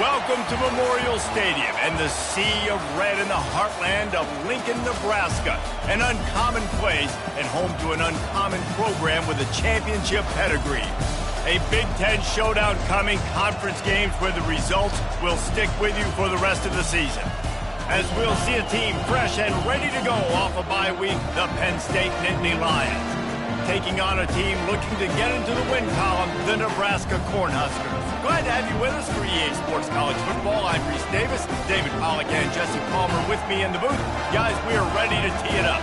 Welcome to Memorial Stadium and the sea of red in the heartland of Lincoln, Nebraska. An uncommon place and home to an uncommon program with a championship pedigree. A Big Ten showdown coming, conference games where the results will stick with you for the rest of the season. As we'll see a team fresh and ready to go off a bye week, the Penn State Nittany Lions. Taking on a team looking to get into the win column, the Nebraska Cornhuskers. Glad to have you with us for EA Sports College Football. I'm Reese Davis, David Pollack and Jesse Palmer with me in the booth. Guys, we are ready to tee it up.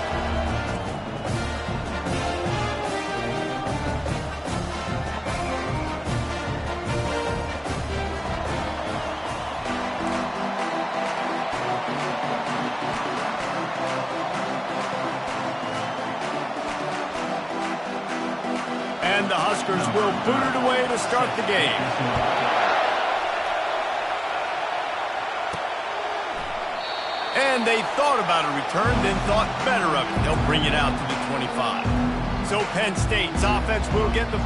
And the Huskers will boot it away to start the game. And they thought about a return, then thought better of it. They'll bring it out to the 25. So Penn State's offense will get the...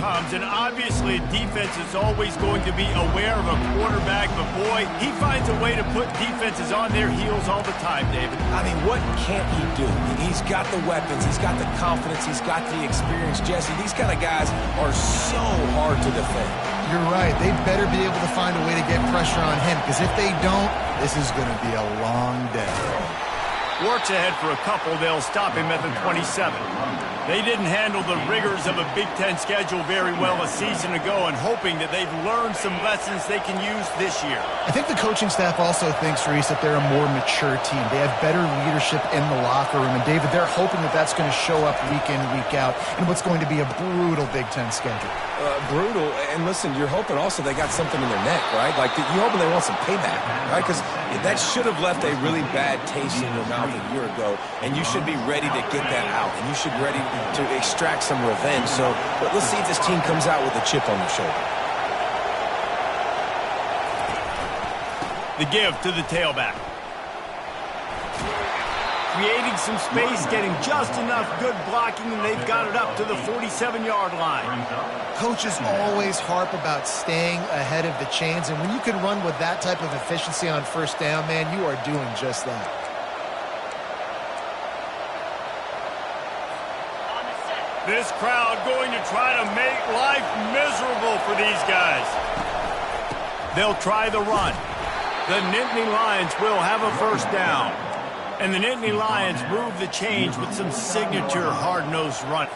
comes, and obviously defense is always going to be aware of a quarterback, but boy, he finds a way to put defenses on their heels all the time, David. I mean, what can't he do? He's got the weapons, he's got the confidence, he's got the experience. Jesse, these kind of guys are so hard to defend. You're right. They better be able to find a way to get pressure on him, because if they don't, this is going to be a long day. Works ahead for a couple. They'll stop him at the 27. They didn't handle the rigors of a Big Ten schedule very well a season ago, and hoping that they've learned some lessons they can use this year. I think the coaching staff also thinks, Reese, that they're a more mature team. They have better leadership in the locker room, and David, they're hoping that that's going to show up week in, week out in what's going to be a brutal Big Ten schedule. Brutal, and listen, you're hoping also they got something in their neck, right? Like, you're hoping they want some payback, right? Because that should have left a really bad taste in your mouth a year ago, and you should be ready to get that out, and you should be ready to extract some revenge. So, but let's see if this team comes out with a chip on their shoulder. The give to the tailback. Creating some space, getting just enough good blocking, and they've got it up to the 47-yard line. Coaches always harp about staying ahead of the chains, and when you can run with that type of efficiency on first down, man, you are doing just that. This crowd going to try to make life miserable for these guys. They'll try the run. The Nittany Lions will have a first down. And the Nittany Lions move the change with some signature hard-nosed run.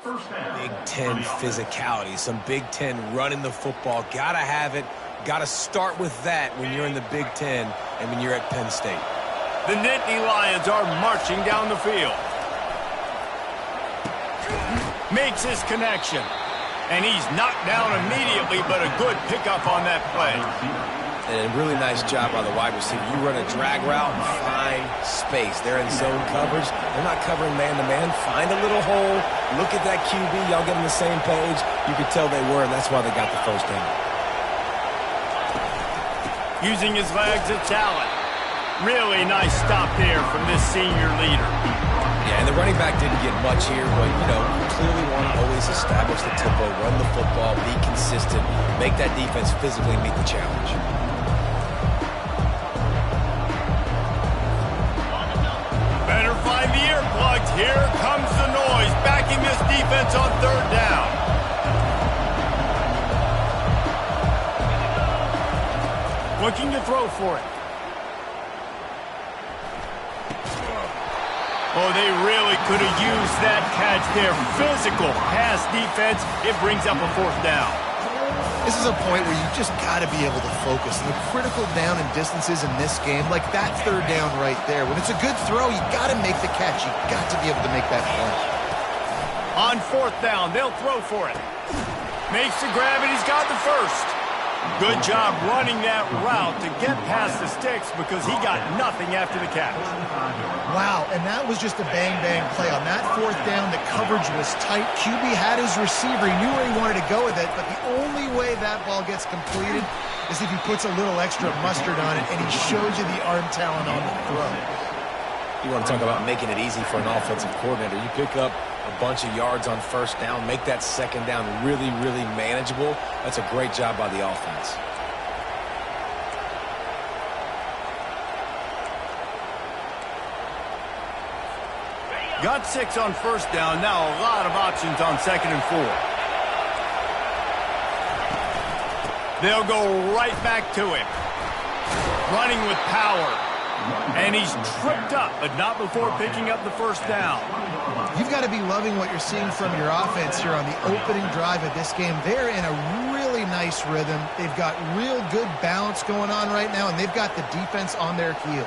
Big Ten physicality, some Big Ten running the football. Gotta have it. Gotta start with that when you're in the Big Ten and when you're at Penn State. The Nittany Lions are marching down the field. Makes his connection. And he's knocked down immediately, but a good pickup on that play. And a really nice job by the wide receiver. You run a drag route and find space. They're in zone coverage. They're not covering man-to-man. Find a little hole. Look at that QB. Y'all get on the same page. You could tell they were, and that's why they got the first down. Using his legs at talent. Really nice stop there from this senior leader. Yeah, and the running back didn't get much here, but, you know, you clearly want to always establish the tempo, run the football, be consistent, make that defense physically meet the challenge. Better find the air plugged. Here comes the noise, backing this defense on third down. Looking to throw for it. Oh, they really could have used that catch there. Physical pass defense. It brings up a fourth down. This is a point where you just got to be able to focus. And the critical down and distances in this game, like that third down right there. When it's a good throw, you got to make the catch. You got to be able to make that play. On fourth down, they'll throw for it. Makes the grab, and he's got the first. Good job running that route to get past the sticks because he got nothing after the catch. Wow, and that was just a bang-bang play. On that fourth down, the coverage was tight. QB had his receiver. He knew where he wanted to go with it, but the only way that ball gets completed is if he puts a little extra mustard on it, and he shows you the arm talent on the throw. You want to talk about making it easy for an offensive coordinator. You pick up a bunch of yards on first down, make that second down really, really manageable. That's a great job by the offense. Got 6 on first down. Now a lot of options on second and 4. They'll go right back to him. Running with power. And he's tripped up, but not before picking up the first down. You've got to be loving what you're seeing from your offense here on the opening drive of this game. They're in a really nice rhythm. They've got real good balance going on right now, and they've got the defense on their heels.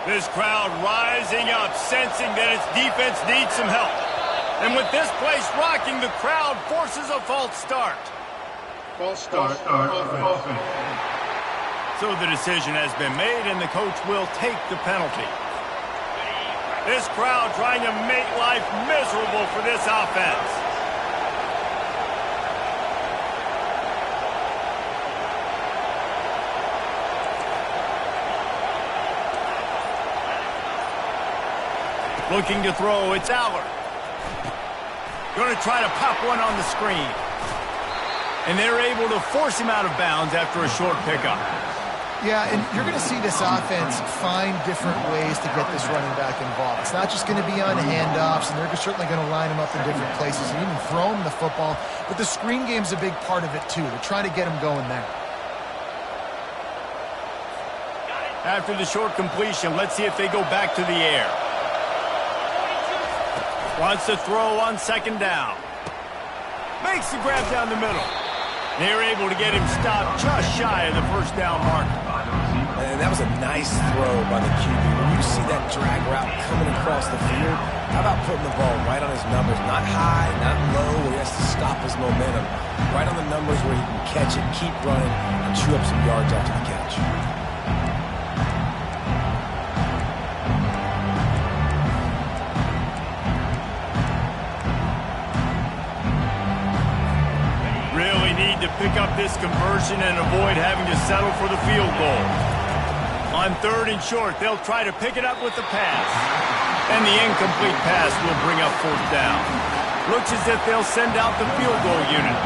This crowd rising up, sensing that its defense needs some help. And with this place rocking, the crowd forces a false start. False start. So the decision has been made, and the coach will take the penalty. This crowd trying to make life miserable for this offense. Looking to throw, it's Allard. Going to try to pop one on the screen. And they're able to force him out of bounds after a short pickup. Yeah, and you're going to see this offense find different ways to get this running back involved. It's not just going to be on handoffs, and they're certainly going to line him up in different places and even throw him the football. But the screen game's a big part of it, too. They're trying to get him going there. After the short completion, let's see if they go back to the air. Wants to throw on second down. Makes the grab down the middle. They're able to get him stopped just shy of the first down mark. And that was a nice throw by the QB. When you see that drag route coming across the field, how about putting the ball right on his numbers? Not high, not low, where he has to stop his momentum. Right on the numbers where he can catch it, keep running, and chew up some yards after the catch. To pick up this conversion and avoid having to settle for the field goal. On third and short, they'll try to pick it up with the pass. And the incomplete pass will bring up fourth down. Looks as if they'll send out the field goal unit.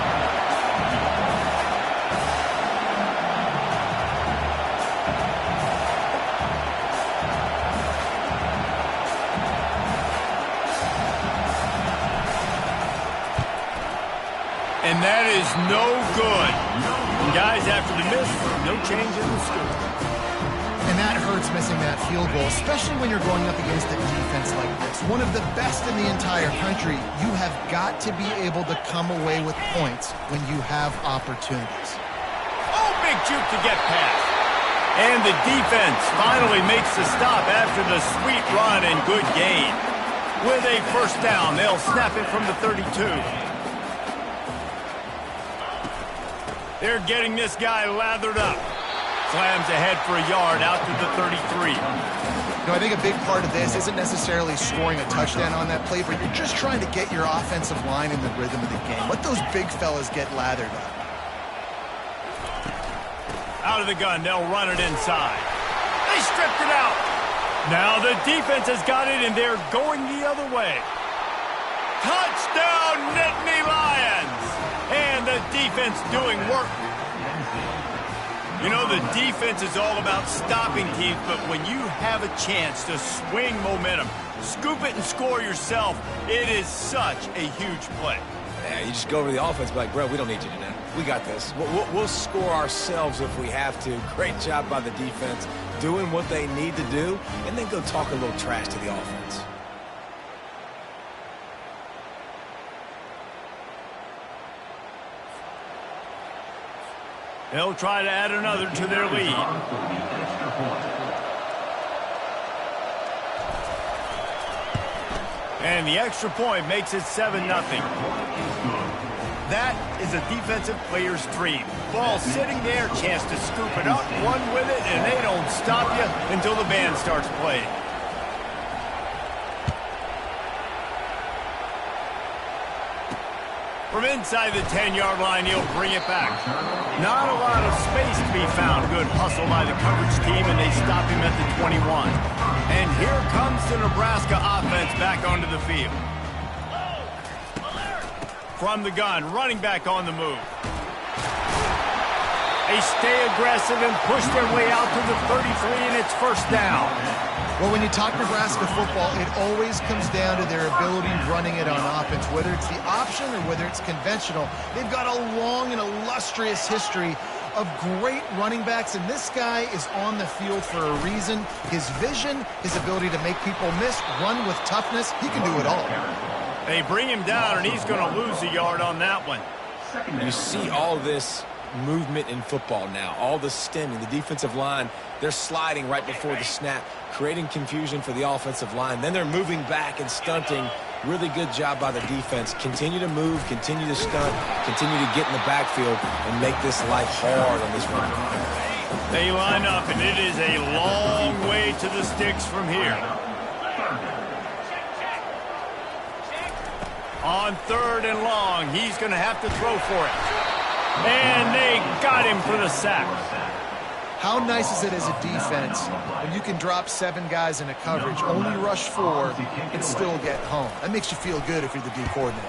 And that is no good. Guys, after the miss, no change in the score. And that hurts missing that field goal, especially when you're going up against a defense like this. One of the best in the entire country. You have got to be able to come away with points when you have opportunities. Oh, big juke to get past. And the defense finally makes the stop after the sweet run and good gain. With a first down, they'll snap it from the 32. They're getting this guy lathered up. Slams ahead for a yard out to the 33. You know, I think a big part of this isn't necessarily scoring a touchdown on that play, but you're just trying to get your offensive line in the rhythm of the game. Let those big fellas get lathered up. Out of the gun, they'll run it inside. They stripped it out. Now the defense has got it, and they're going the other way. Touchdown, Nittany Lions! And the defense doing work. You know, the defense is all about stopping teams, but when you have a chance to swing momentum, scoop it and score yourself, it is such a huge play. Yeah, you just go over to the offense, like, bro, we don't need you today. We got this. We'll score ourselves if we have to. Great job by the defense, doing what they need to do, and then go talk a little trash to the offense. They'll try to add another to their lead. And the extra point makes it 7-0. That is a defensive player's dream. Ball sitting there, chance to scoop it up, run with it, and they don't stop you until the band starts playing. From inside the 10-yard line, he'll bring it back. Not a lot of space to be found. Good hustle by the coverage team, and they stop him at the 21. And here comes the Nebraska offense back onto the field. From the gun, running back on the move. They stay aggressive and push their way out to the 33, and it's first down. Well, when you talk Nebraska football, it always comes down to their ability running it on offense. Whether it's the option or whether it's conventional, they've got a long and illustrious history of great running backs, and this guy is on the field for a reason. His vision, his ability to make people miss, run with toughness, he can do it all. They bring him down, and he's going to lose a yard on that one. You see all this movement in football now, all the stemming, the defensive line, they're sliding right before the snap, creating confusion for the offensive line. Then they're moving back and stunting. Really good job by the defense. Continue to move, continue to stunt, continue to get in the backfield and make this life hard on this run. They line up, and it is a long way to the sticks from here. On 3rd and long, he's going to have to throw for it. And they got him for the sack. How nice is it as a defense when you can drop 7 guys in a coverage, only rush 4, and still get home? That makes you feel good if you're the D coordinator.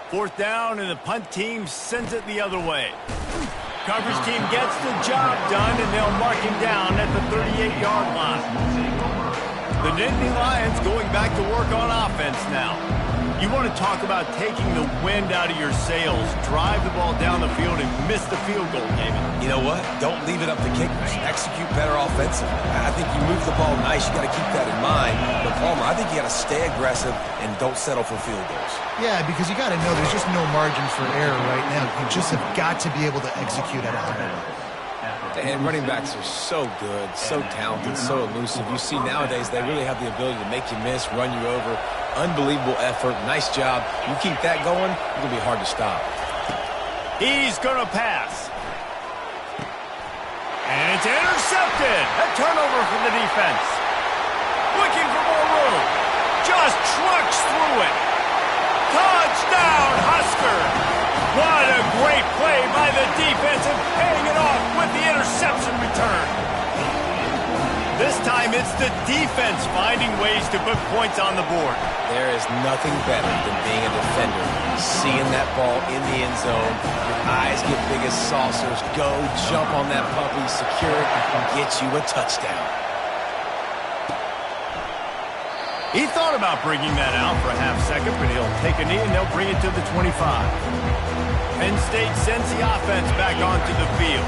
4th down, and the punt team sends it the other way. Coverage team gets the job done, and they'll mark him down at the 38-yard line. The Nittany Lions going back to work on offense now. You want to talk about taking the wind out of your sails. Drive the ball down the field and miss the field goal, David. You know what? Don't leave it up to kickers. Execute better offensively. I think you move the ball nice. You got to keep that in mind. But, Palmer, I think you got to stay aggressive and don't settle for field goals. Yeah, because you got to know there's just no margin for error right now. You just have got to be able to execute at a high level. And running backs are so good, so talented, so elusive. You see nowadays they really have the ability to make you miss, run you over. Unbelievable effort. Nice job. You keep that going, it's going to be hard to stop. He's going to pass. And it's intercepted. A turnover for the defense. Looking for more room. Just trucks through it. Touchdown, Husker. What a great play by the defense and paying it off with the interception return. This time it's the defense finding ways to put points on the board. There is nothing better than being a defender. Seeing that ball in the end zone, your eyes get big as saucers. Go, jump on that puppy, secure it, and get you a touchdown. He thought about bringing that out for a half second, but he'll take a knee and they'll bring it to the 25. Penn State sends the offense back onto the field.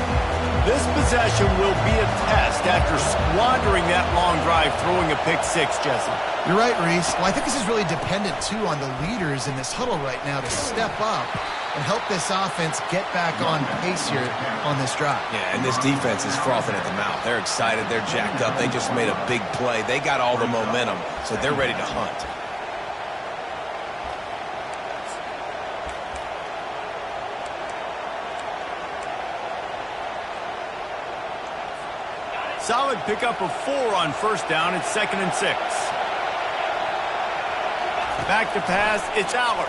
This possession will be a test after squandering that long drive, throwing a pick 6, Jesse. You're right, Reese. Well, I think this is really dependent, too, on the leaders in this huddle right now to step up and help this offense get back on pace here on this drive. Yeah, and this defense is frothing at the mouth. They're excited. They're jacked up. They just made a big play. They got all the momentum, so they're ready to hunt. Solid pickup of 4 on 1st down. It's 2nd and 6. Back to pass. It's Allard.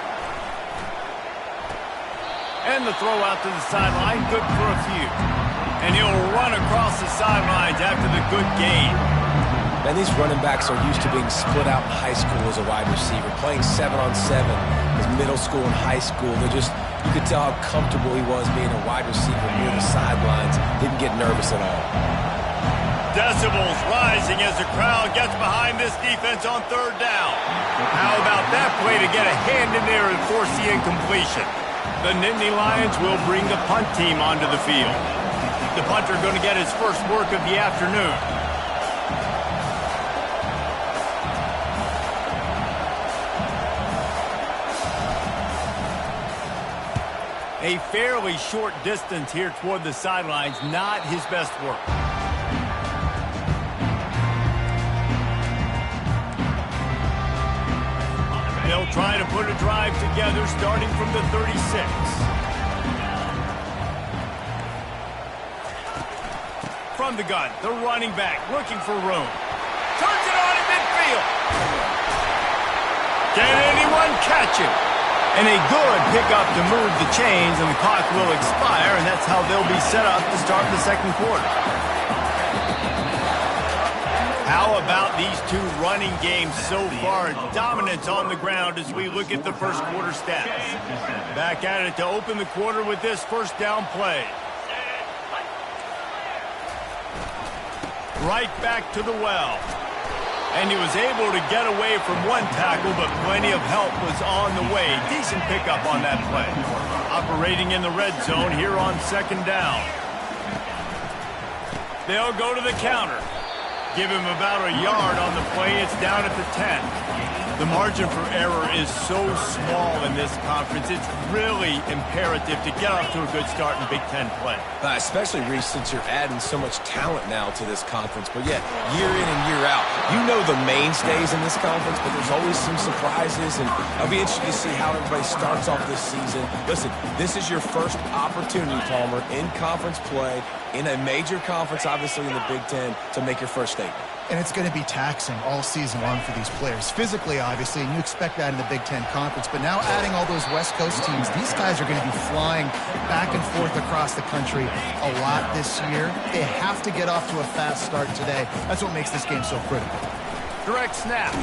And the throw out to the sideline. Good for a few. And he'll run across the sidelines after the good gain. Man, these running backs are used to being split out in high school as a wide receiver, playing 7-on-7 as middle school and high school. You could tell how comfortable he was being a wide receiver near the sidelines. Didn't get nervous at all. Decibels rising as the crowd gets behind this defense on third down. How about that play to get a hand in there and force the incompletion? The Nittany Lions will bring the punt team onto the field. The punter going to get his first work of the afternoon. A fairly short distance here toward the sidelines, not his best work. They'll try to put a drive together starting from the 36. From the gun, the running back looking for room. Turns it on in midfield. Can anyone catch him? And a good pickup to move the chains, and the clock will expire, and that's how they'll be set up to start the second quarter. How about these two running games so far? Dominance on the ground as we look at the first quarter stats. Back at it to open the quarter with this first down play. Right back to the well. And he was able to get away from one tackle, but plenty of help was on the way. Decent pickup on that play. Operating in the red zone here on second down. They'll go to the counter. Give him about a yard on the play. It's down at the 10. The margin for error is so small in this conference. It's really imperative to get off to a good start in Big Ten play. Especially, Reese, since you're adding so much talent now to this conference. But yet, year in and year out, you know the mainstays in this conference, but there's always some surprises. And I'll be interested to see how everybody starts off this season. Listen, this is your first opportunity, Palmer, in conference play, in a major conference, obviously in the Big Ten, to make your first statement. And it's going to be taxing all season long for these players. Physically, obviously, and you expect that in the Big Ten Conference. But now adding all those West Coast teams, these guys are going to be flying back and forth across the country a lot this year. They have to get off to a fast start today. That's what makes this game so critical. Direct snap.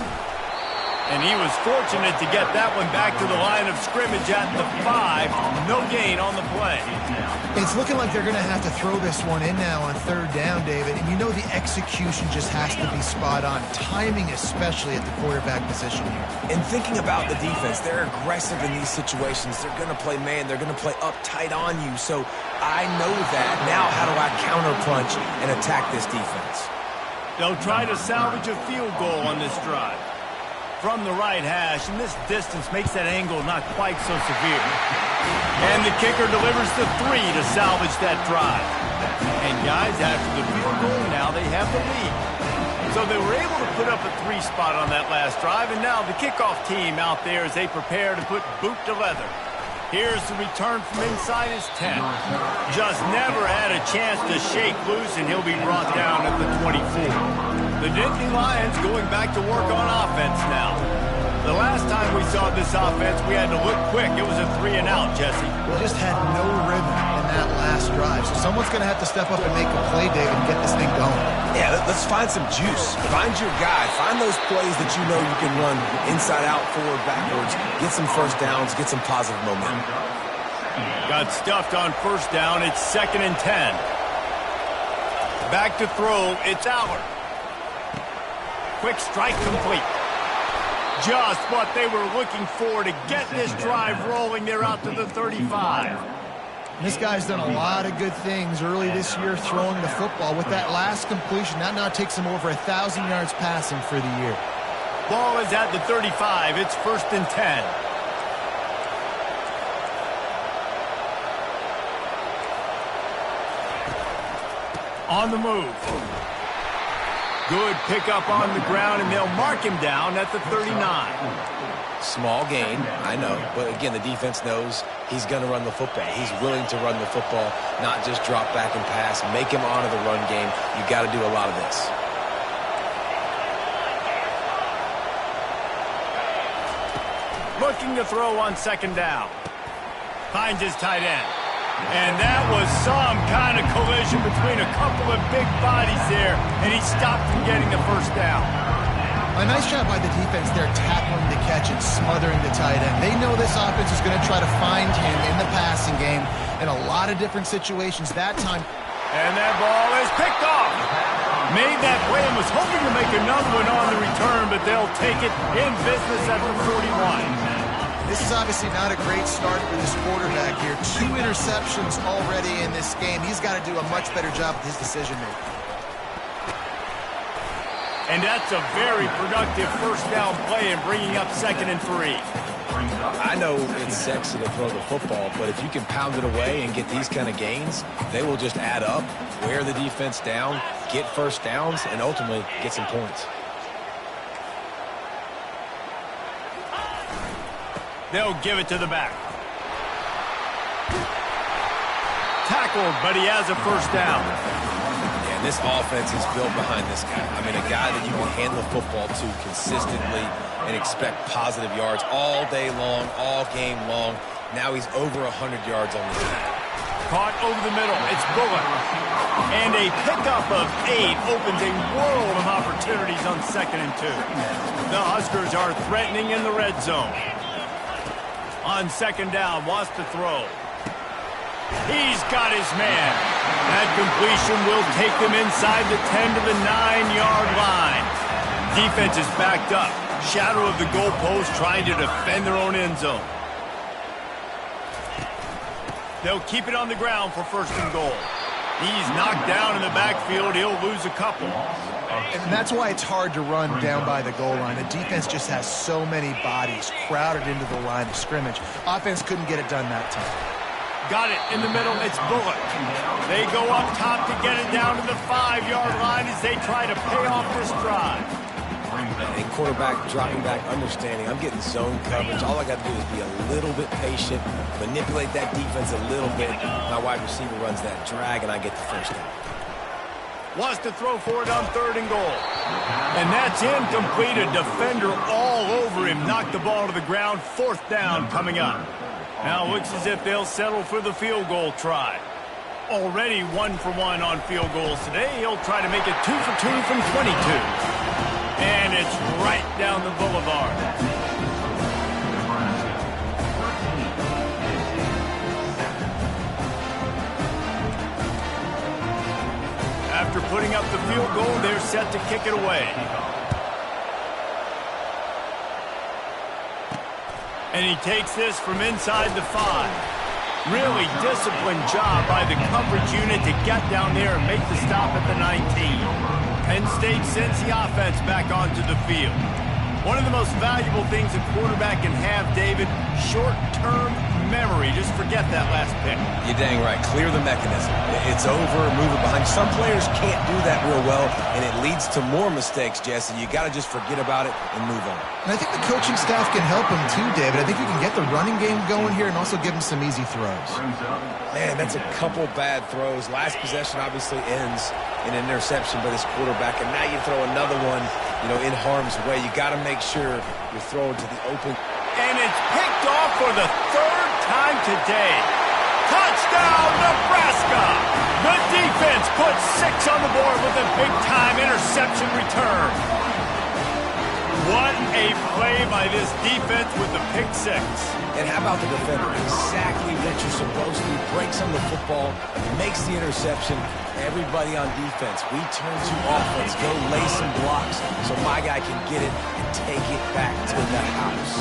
And he was fortunate to get that one back to the line of scrimmage at the 5. No gain on the play. It's looking like they're going to have to throw this one in now on third down, David. And you know the execution just has to be spot on. Timing especially at the quarterback position here. And thinking about the defense, they're aggressive in these situations. They're going to play man. They're going to play up tight on you. So I know that. Now how do I counterpunch and attack this defense? They'll try to salvage a field goal on this drive. From the right hash, and this distance makes that angle not quite so severe. And the kicker delivers the 3 to salvage that drive. And guys, after the field goal, now they have the lead. So they were able to put up a 3 spot on that last drive, and now the kickoff team out there as they prepare to put boot to leather. Here's the return from inside his 10. Just never had a chance to shake loose, and he'll be brought down at the 24. The Nittany Lions going back to work on offense now. The last time we saw this offense, we had to look quick. It was a 3-and-out, Jesse. We just had no rhythm in that last drive. So someone's going to have to step up and make a play, David, and get this thing going. Yeah, let's find some juice. Find your guy. Find those plays that you know you can run inside out, forward, backwards. Get some first downs. Get some positive momentum. Got stuffed on first down. It's 2nd and 10. Back to throw. It's Allard. Quick strike complete. Just what they were looking for to get this drive rolling. They're out to the 35. This guy's done a lot of good things early this year throwing the football. With that last completion, that now takes him over 1,000 yards passing for the year. Ball is at the 35. It's 1st and 10. On the move. Good pickup on the ground, and they'll mark him down at the 39. Small gain, I know. But again, the defense knows he's going to run the football. He's willing to run the football, not just drop back and pass. Make him honor the run game. You got to do a lot of this. Looking to throw on 2nd down. Finds his tight end. And that was some kind of collision between a couple of big bodies there, and he stopped from getting the first down. A nice job by the defense there, tackling the catch and smothering the tight end. They know this offense is going to try to find him in the passing game in a lot of different situations. That time, and that ball is picked off. Made that play and was hoping to make another one on the return, but they'll take it in business at the 41. this is obviously not a great start for this quarterback here. 2 interceptions already in this game. He's got to do a much better job with his decision-making. And that's a very productive first down play and bringing up 2nd and 3. I know it's sexy to throw the football, but if you can pound it away and get these kind of gains, they will just add up, wear the defense down, get first downs, and ultimately get some points. They'll give it to the back. Tackled, but he has a first down. And this offense is built behind this guy. I mean, a guy that you can hand the football to consistently and expect positive yards all day long, all game long. Now he's over 100 yards on the season. Caught over the middle. It's Bullock. And a pickup of 8 opens a world of opportunities on 2nd and 2. The Huskers are threatening in the red zone. On 2nd down, wants to throw. He's got his man. That completion will take them inside the 10 to the 9-yard line. Defense is backed up. Shadow of the goalpost trying to defend their own end zone. They'll keep it on the ground for 1st and goal. He's knocked down in the backfield. He'll lose a couple. And that's why it's hard to run down by the goal line. The defense just has so many bodies crowded into the line of scrimmage. Offense couldn't get it done that time. Got it in the middle. It's Bullock. They go up top to get it down to the 5-yard line as they try to pay off this drive. And quarterback dropping back, understanding I'm getting zone coverage. All I got to do is be a little bit patient, manipulate that defense a little bit. My wide receiver runs that drag, and I get the first down. Wants to throw for it on 3rd and goal. And that's incomplete. A defender all over him. Knocked the ball to the ground. 4th down coming up. Now it looks as if they'll settle for the field goal try. Already 1 for 1 on field goals today. He'll try to make it 2 for 2 from 22. And it's right down the boulevard. After putting up the field goal, they're set to kick it away. And he takes this from inside the 5. Really disciplined job by the coverage unit to get down there and make the stop at the 19. Penn State sends the offense back onto the field. One of the most valuable things a quarterback can have, David, short-term memory. Just forget that last pick. You're dang right. Clear the mechanism. It's over, move it behind. Some players can't do that real well, and it leads to more mistakes, Jesse. You got to just forget about it and move on. And I think the coaching staff can help him too, David. I think you can get the running game going here and also give him some easy throws. Man, that's a couple bad throws. Last possession obviously ends in an interception by this quarterback, and now you throw another one, in harm's way. You got to make sure you're throwing to the open. And it's picked off for the 3rd time today. Touchdown, Nebraska! The defense puts 6 on the board with a big-time interception return. What a play by this defense with the pick 6. And how about the defender? Exactly what you're supposed to. Breaks on the football, makes the interception. Everybody on defense, we turn to offense. Go lay some blocks so my guy can get it and take it back to the house.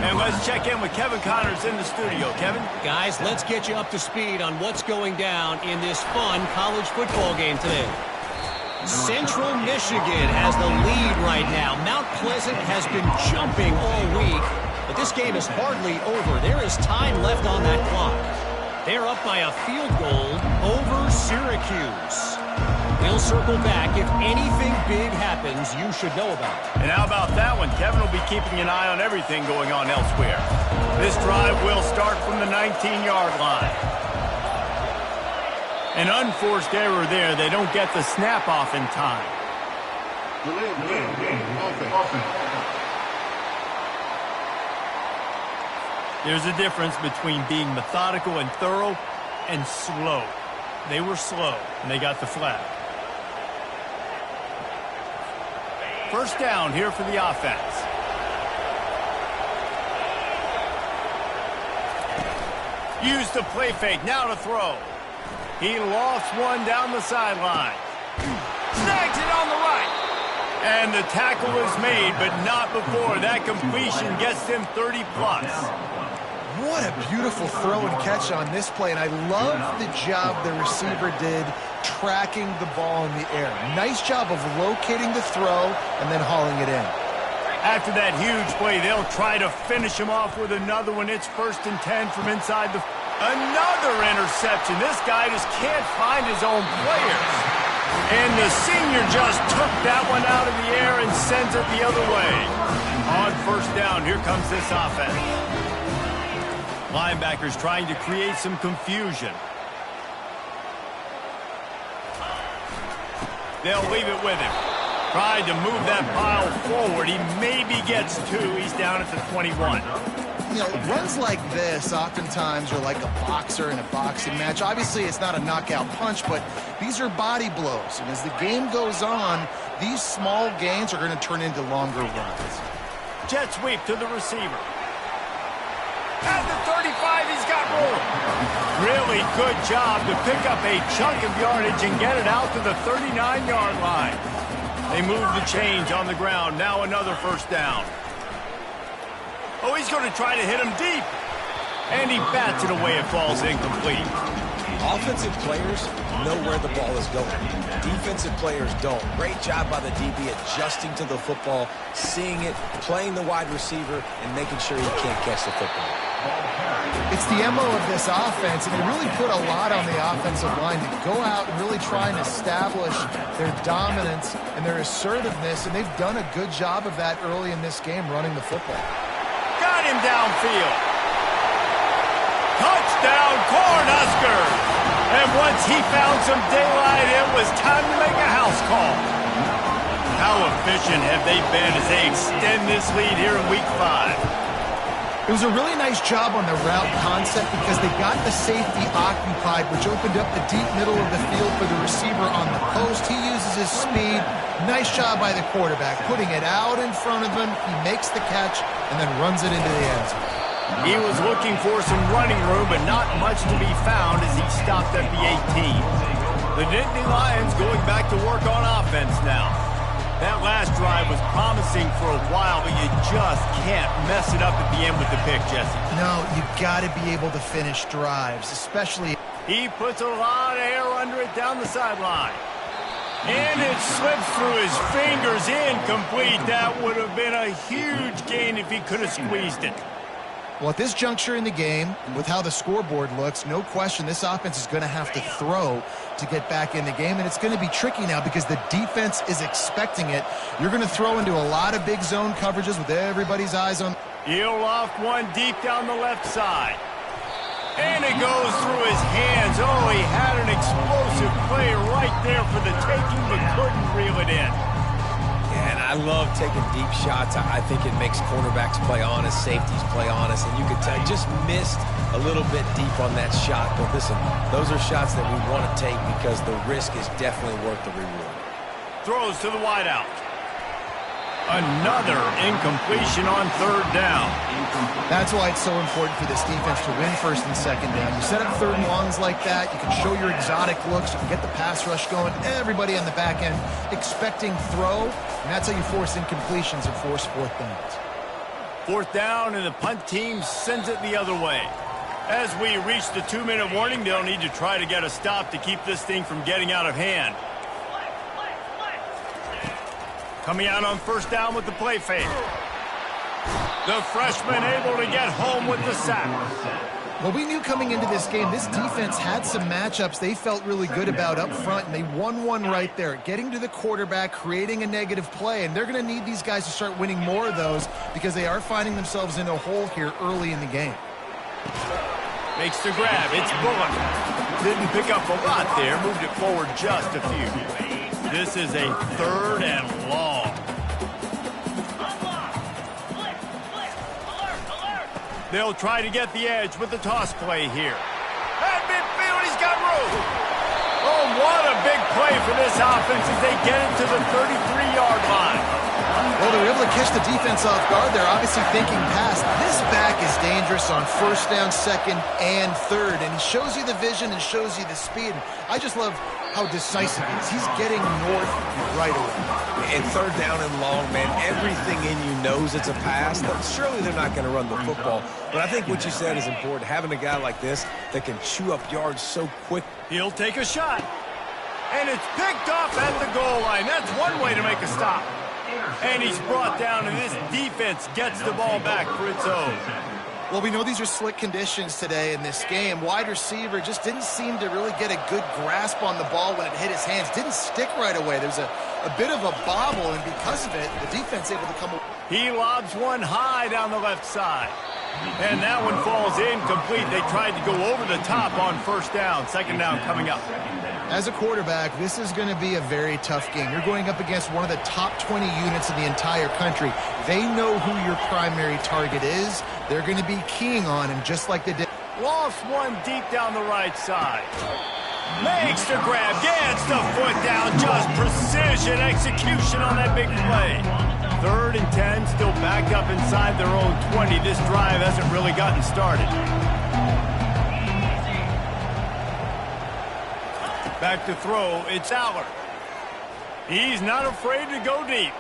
And let's check in with Kevin Connors in the studio. Kevin? Guys, let's get you up to speed on what's going down in this fun college football game today. Central Michigan has the lead right now. Mount Pleasant has been jumping all week, but this game is hardly over. There is time left on that clock. They're up by a field goal over Syracuse. We'll circle back. If anything big happens, you should know about it. And how about that one? Kevin will be keeping an eye on everything going on elsewhere. This drive will start from the 19-yard line. An unforced error there. They don't get the snap off in time. There's a difference between being methodical and thorough and slow. They were slow, and they got the flag. First down here for the offense. Use the play fake, now to throw. He lost one down the sideline. Snags it on the right. And the tackle is made, but not before that completion gets them 30-plus. What a beautiful throw and catch on this play, and I love the job the receiver did tracking the ball in the air. Nice job of locating the throw and then hauling it in. After that huge play, they'll try to finish him off with another one. It's 1st and 10 from inside the... Another interception. This guy just can't find his own players. And the senior just took that one out of the air and sends it the other way. On first down, here comes this offense. Linebackers trying to create some confusion. They'll leave it with him. Tried to move that pile forward. He maybe gets 2. He's down at the 21. You know, runs like this oftentimes are like a boxer in a boxing match. Obviously, it's not a knockout punch, but these are body blows. And as the game goes on, these small gains are going to turn into longer runs. Jet sweep to the receiver. At the 35, he's got room. Really good job to pick up a chunk of yardage and get it out to the 39-yard line. They move the chains on the ground. Now another first down. Oh, he's going to try to hit him deep. And he bats it away. It falls incomplete. Offensive players know where the ball is going. Defensive players don't. Great job by the DB adjusting to the football, seeing it, playing the wide receiver, and making sure he can't catch the football. It's the MO of this offense, and they really put a lot on the offensive line to go out and really try and establish their dominance and their assertiveness, and they've done a good job of that early in this game running the football. Got him downfield. Touchdown, Cornhuskers! And once he found some daylight, it was time to make a house call. How efficient have they been as they extend this lead here in Week 5? It was a really nice job on the route concept because they got the safety occupied, which opened up the deep middle of the field for the receiver on the post. He uses his speed. Nice job by the quarterback, putting it out in front of him. He makes the catch and then runs it into the end zone. He was looking for some running room, but not much to be found as he stopped at the 18. The Nittany Lions going back to work on offense now. That last drive was promising for a while, but you just can't mess it up at the end with the pick, Jesse. No, you got to be able to finish drives, especially... He puts a lot of air under it down the sideline. And it slips through his fingers, incomplete. That would have been a huge gain if he could have squeezed it. Well, at this juncture in the game, with how the scoreboard looks, no question this offense is going to have to throw to get back in the game, and it's going to be tricky now because the defense is expecting it. You're going to throw into a lot of big zone coverages with everybody's eyes on... He'll loft one deep down the left side. And it goes through his hands. Oh, he had an explosive play right there for the taking, but couldn't reel it in. And I love taking deep shots. I think it makes cornerbacks play honest, safeties play honest, and you could tell just missed a little bit deep on that shot. But listen, those are shots that we want to take because the risk is definitely worth the reward. Throws to the wideout. Another incompletion on third down. That's why it's so important for this defense to win first and second down. You set up third and longs like that, you can show your exotic looks, you can get the pass rush going, everybody on the back end expecting throw, and that's how you force incompletions and force fourth downs. Fourth down, and the punt team sends it the other way. As we reach the 2-minute warning, they'll need to try to get a stop to keep this thing from getting out of hand. Coming out on first down with the play fake. The freshman able to get home with the sack. Well, we knew coming into this game, this defense had some matchups they felt really good about up front, and they won one right there, getting to the quarterback, creating a negative play, and they're going to need these guys to start winning more of those because they are finding themselves in a hole here early in the game. Makes the grab. It's Bullock. Didn't pick up a lot there, moved it forward just a few. This is a third and long. They'll try to get the edge with the toss play here. At midfield, got room. Oh, what a big play for this offense as they get it to the 33-yard line. Well, they were able to catch the defense off guard. They're obviously thinking pass. This back is dangerous on first down, second, and third. And he shows you the vision and shows you the speed. And I just love how decisive he is. He's getting north right away. And third down and long, man, everything in you knows it's a pass. Surely they're not going to run the football. But I think what you said is important. Having a guy like this that can chew up yards so quick. He'll take a shot. And it's picked off at the goal line. That's one way to make a stop. And he's brought down, and this defense gets the ball back for its own. Well, we know these are slick conditions today in this game. Wide receiver just didn't seem to really get a good grasp on the ball when it hit his hands. Didn't stick right away. There's a bit of a bobble, and because of it, the defense able to come away. He lobs one high down the left side. And that one falls incomplete. They tried to go over the top on first down. Second down coming up. As a quarterback, this is going to be a very tough game. You're going up against one of the top 20 units in the entire country. They know who your primary target is. They're going to be keying on him just like they did. Lost one deep down the right side. Makes the grab, gets the foot down. Just precision execution on that big play. 3rd and 10, still backed up inside their own 20. This drive hasn't really gotten started. Back to throw, it's Aller. He's not afraid to go deep.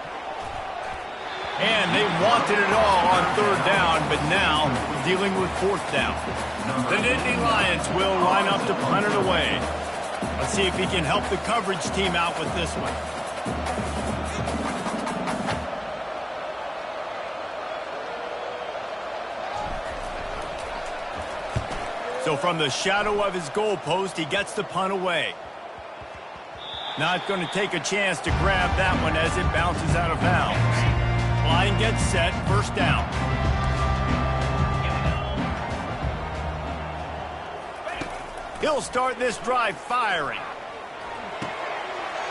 And they wanted it all on 3rd down, but now dealing with 4th down. The Nittany Lions will line up to punt it away. Let's see if he can help the coverage team out with this one. So from the shadow of his goalpost, he gets the punt away. Not going to take a chance to grab that one as it bounces out of bounds. Line gets set, first down. He'll start this drive firing.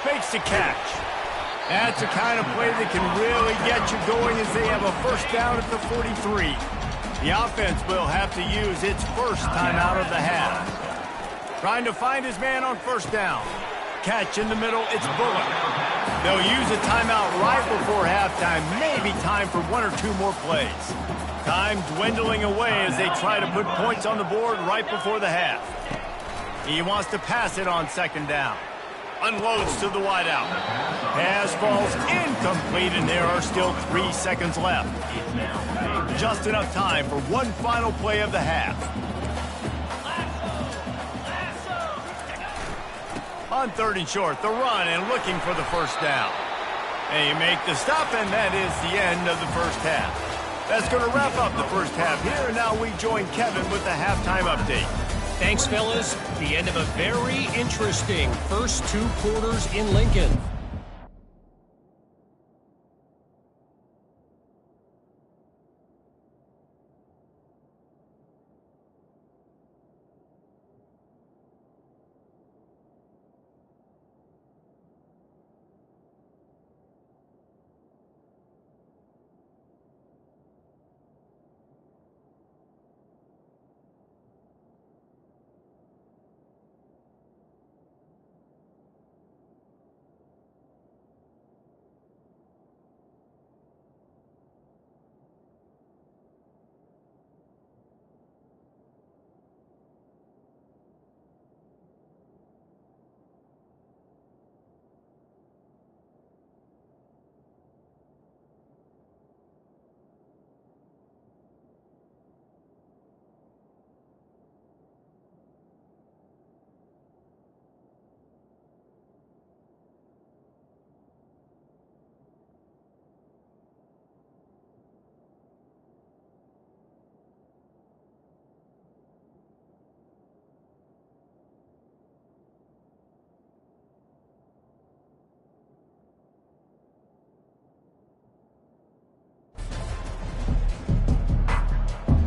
Makes the catch. That's the kind of play that can really get you going as they have a first down at the 43. The offense will have to use its first time out of the half. Trying to find his man on first down. Catch in the middle, it's Bullock. They'll use a timeout right before halftime. Maybe time for 1 or 2 more plays. Time dwindling away as they try to put points on the board right before the half. He wants to pass it on second down. Unloads to the wideout. Pass falls incomplete, and there are still 3 seconds left. Just enough time for one final play of the half. On 3rd and short, the run and looking for the first down. They make the stop, and that is the end of the first half. That's going to wrap up the first half here, and now we join Kevin with the halftime update. Thanks, fellas. The end of a very interesting first 2 quarters in Lincoln.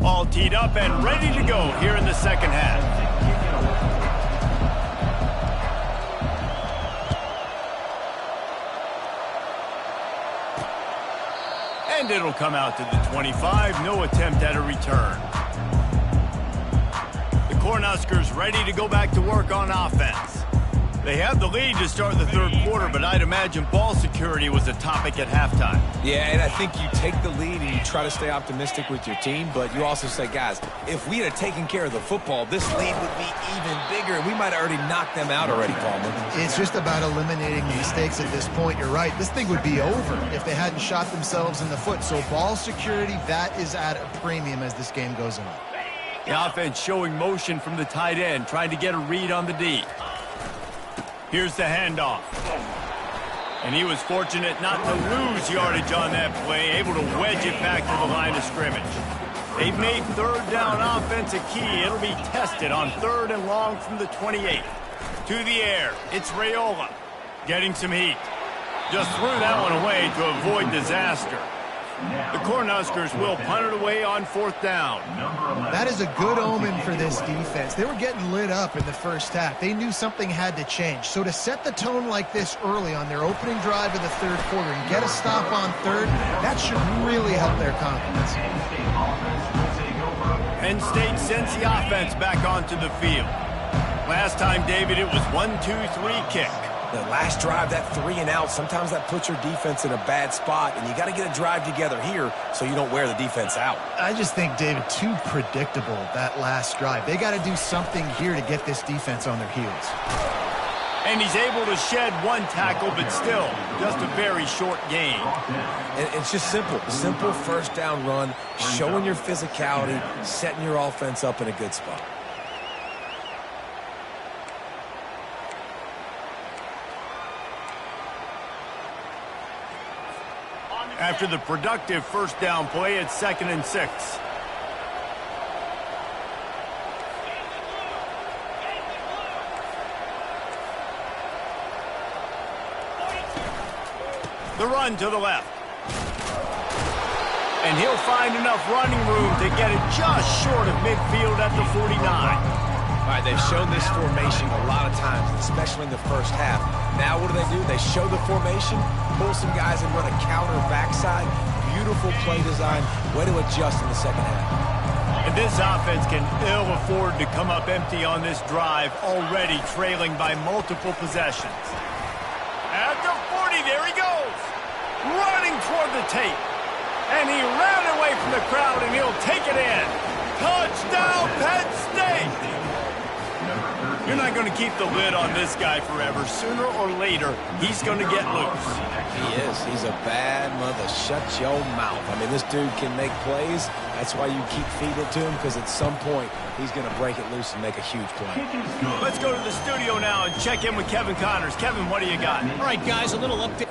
All teed up and ready to go here in the second half. And it'll come out to the 25. No attempt at a return. The Cornhuskers ready to go back to work on offense. They have the lead to start the third quarter, but I'd imagine ball security was a topic at halftime. Yeah, and I think you take the lead and you try to stay optimistic with your team, but you also say, guys, if we had taken care of the football, this lead would be even bigger, and we might have already knocked them out already, Palmer. It's just about eliminating mistakes at this point. You're right. This thing would be over if they hadn't shot themselves in the foot. So ball security, that is at a premium as this game goes on. The offense showing motion from the tight end, trying to get a read on the D. Here's the handoff. And he was fortunate not to lose yardage on that play, able to wedge it back to the line of scrimmage. They've made third down offense a key. It'll be tested on 3rd and long from the 28. To the air, it's Raiola getting some heat. Just threw that one away to avoid disaster. The Cornhuskers will punt it away on 4th down. That is a good omen for this defense. They were getting lit up in the first half. They knew something had to change. So to set the tone like this early on their opening drive of the third quarter and get a stop on 3rd, that should really help their confidence. Penn State sends the offense back onto the field. Last time, David, it was 1-2-3 kick. The last drive, that 3 and out, sometimes that puts your defense in a bad spot, and you got to get a drive together here so you don't wear the defense out. I just think, David, too predictable, that last drive. They got to do something here to get this defense on their heels. And he's able to shed one tackle, but still, just a very short gain. And it's just simple. Simple first down run, showing your physicality, setting your offense up in a good spot. After the productive first down play, it's 2nd and 6. The run to the left. And he'll find enough running room to get it just short of midfield at the 49. All right, they've shown this formation a lot of times, especially in the first half. Now what do? They show the formation, pull some guys and run a counter backside. Beautiful play design. Way to adjust in the second half. And this offense can ill afford to come up empty on this drive, already trailing by multiple possessions. At the 40, there he goes. Running toward the tape. And he ran away from the crowd, and he'll take it in. Touchdown, Penn State! You're not going to keep the lid on this guy forever. Sooner or later, he's going to get loose. He is. He's a bad mother. Shut your mouth. I mean, this dude can make plays. That's why you keep feeding it to him, because at some point, he's going to break it loose and make a huge play. Let's go to the studio now and check in with Kevin Connors. Kevin, what do you got? All right, guys, a little update.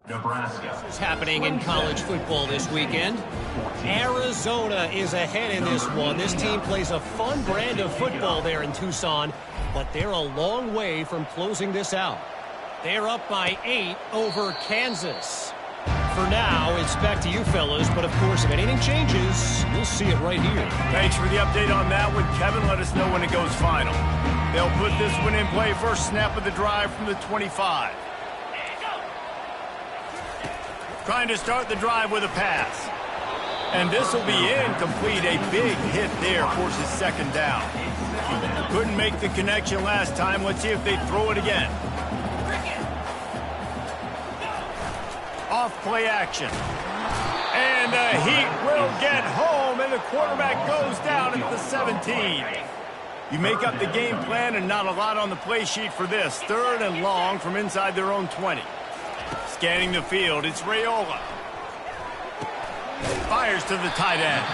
Nebraska. Is happening in college football this weekend. Arizona is ahead in this one. This team plays a fun brand of football there in Tucson, but they're a long way from closing this out. They're up by 8 over Kansas. For now, it's back to you fellas, but of course, if anything changes, you'll see it right here. Thanks for the update on that one, Kevin. Let us know when it goes final. They'll put this one in play first snap of the drive from the 25. Trying to start the drive with a pass. And this will be incomplete. A big hit there forces second down. Couldn't make the connection last time. Let's see if they throw it again. Off play action. And the Heat will get home, and the quarterback goes down at the 17. You make up the game plan, and not a lot on the play sheet for this. 3rd and long from inside their own 20. Scanning the field, it's Raiola. Fires to the tight end.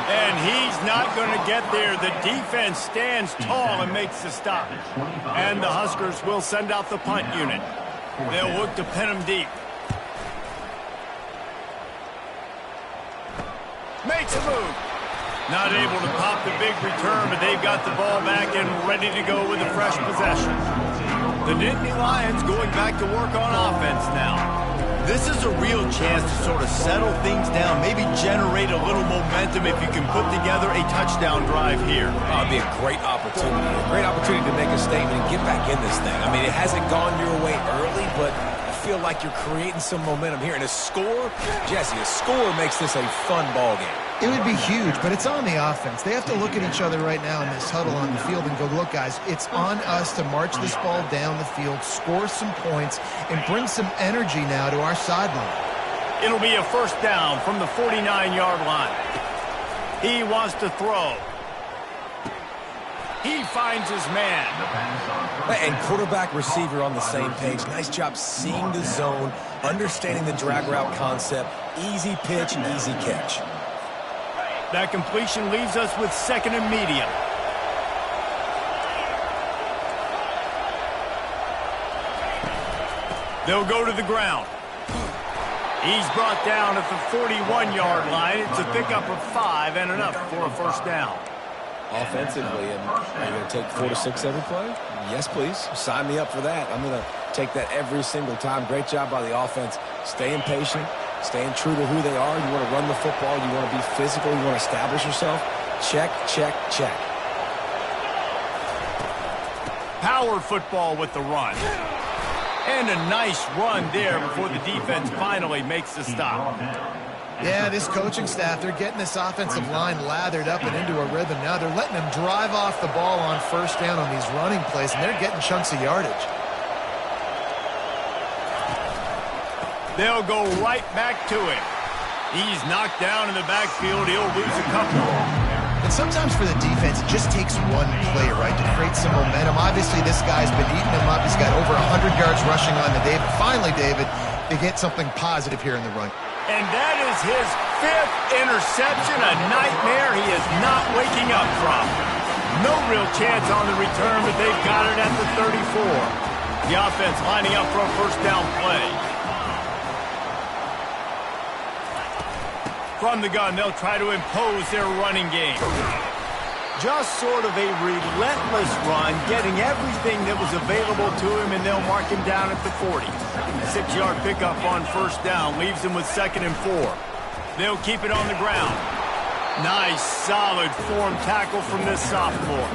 And he's not going to get there. The defense stands tall and makes the stop. And the Huskers will send out the punt unit. They'll look to pin him deep. Makes a move. Not able to pop the big return, but they've got the ball back and ready to go with a fresh possession. The Nittany Lions going back to work on offense now. This is a real chance to sort of settle things down, maybe generate a little momentum if you can put together a touchdown drive here. Oh, it'd be a great opportunity to make a statement and get back in this thing. I mean, it hasn't gone your way early, but I feel like you're creating some momentum here. And a score, Jesse, a score makes this a fun ball game. It would be huge, but it's on the offense. They have to look at each other right now in this huddle on the field and go, look, guys, it's on us to march this ball down the field, score some points, and bring some energy now to our sideline. It'll be a first down from the 49-yard line. He wants to throw. He finds his man. And quarterback receiver on the same page. Nice job seeing the zone, understanding the drag route concept, easy pitch, easy catch. That completion leaves us with 2nd and medium. They'll go to the ground. He's brought down at the 41-yard line. It's a pickup of 5 and enough for a first down. Offensively, and are you going to take 4 to 6 every play? Yes, please. Sign me up for that. I'm going to take that every single time. Great job by the offense. Staying patient. Staying true to who they are. You want to run the football. You want to be physical. You want to establish yourself. Check, check, check. Power football with the run. And a nice run there before the defense finally makes the stop. Yeah, this coaching staff, they're getting this offensive line lathered up and into a rhythm now. They're letting them drive off the ball on first down on these running plays, and they're getting chunks of yardage. They'll go right back to him. He's knocked down in the backfield. He'll lose a couple. And sometimes for the defense, it just takes one play, right, to create some momentum. Obviously, this guy's been eating him up. He's got over 100 yards rushing on the day. But finally, David, they get something positive here in the run. And that is his 5th interception, a nightmare he is not waking up from. No real chance on the return, but they've got it at the 34. The offense lining up for a first down play. From the gun, they'll try to impose their running game. Just sort of a relentless run, getting everything that was available to him, and they'll mark him down at the 40. 6-yard pickup on first down leaves him with 2nd and 4. They'll keep it on the ground. Nice, solid form tackle from this sophomore.